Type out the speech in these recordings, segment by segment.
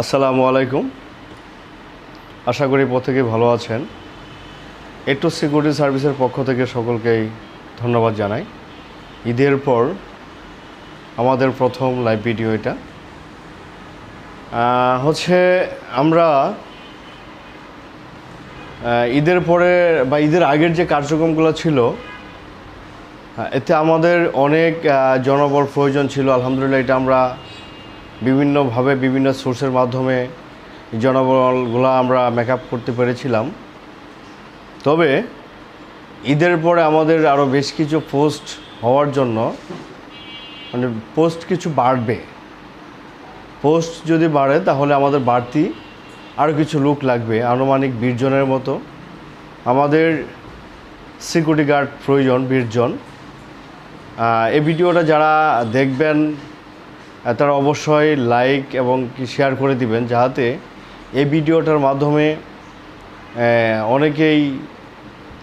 আসসালামু আলাইকুম। আশা করি প্রত্যেকে ভালো আছেন। এটু সিকিউরিটি সার্ভিসের পক্ষ থেকে সকলকেই ধন্যবাদ জানাই। ঈদের পর আমাদের প্রথম লাইভ ভিডিও এটা হচ্ছে আমরা ঈদের পরে বা ঈদের আগের যে কার্যক্রমগুলো ছিল এতে আমাদের অনেক জনবল প্রয়োজন ছিল। আলহামদুলিল্লাহ এটা আমরা বিভিন্নভাবে বিভিন্ন সোর্সের মাধ্যমে জনবলগুলো আমরা মেকআপ করতে পেরেছিলাম। তবে ঈদের পরে আমাদের আরও বেশ কিছু পোস্ট হওয়ার জন্য মানে পোস্ট কিছু বাড়বে। পোস্ট যদি বাড়ে তাহলে আমাদের বাড়তি আরও কিছু লোক লাগবে, আনুমানিক 20 জনের মতো আমাদের সিকিউরিটি গার্ড প্রয়োজন, 20 জন। এই ভিডিওটা যারা দেখবেন তারা অবশ্যই লাইক এবং শেয়ার করে দিবেন, যাতে এই ভিডিওটার মাধ্যমে অনেকেই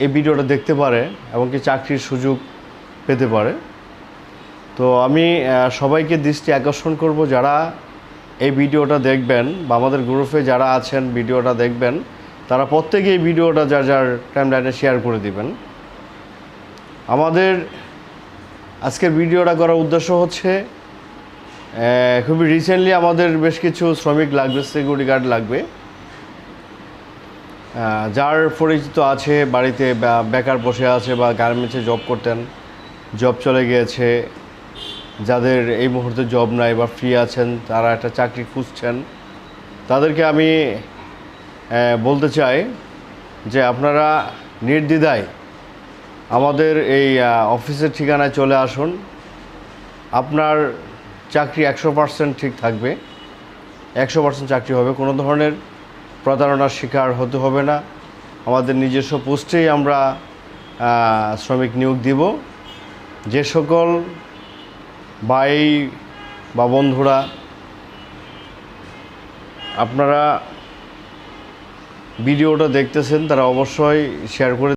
এই ভিডিওটা দেখতে পারে এবং কি চাকরির সুযোগ পেতে পারে। তো আমি সবাইকে দৃষ্টি আকর্ষণ করব, যারা এই ভিডিওটা দেখবেন বা আমাদের গ্রুপে যারা আছেন ভিডিওটা দেখবেন তারা প্রত্যেকেই এই ভিডিওটা যার যার টাইমলাইনে শেয়ার করে দিবেন। আমাদের আজকের ভিডিওটা করার উদ্দেশ্য হচ্ছে খুবই রিসেন্টলি আমাদের বেশ কিছু শ্রমিক লাগবে, সিকিউরিটি গার্ড লাগবে, যার পরিচিত আছে, বাড়িতে বেকার বসে আছে বা গার্মেন্টসে জব করতেন, জব চলে গিয়েছে, যাদের এই মুহূর্তে জব নাই বা ফ্রি আছেন, তারা একটা চাকরি খুঁজছেন, তাদেরকে আমি বলতে চাই যে আপনারা নির্দ্বিধায় আমাদের এই অফিসের ঠিকানায় চলে আসুন। আপনার চাকরি 100% ঠিক থাকবে, 100% চাকরি হবে, কোনো ধরনের প্রতারণার শিকার হতে হবে না। আমাদের নিজস্ব পোস্টেই আমরা শ্রমিক নিয়োগ দিব। যে সকল ভাই বা বন্ধুরা আপনারা ভিডিওটা দেখতেছেন তারা অবশ্যই শেয়ার করে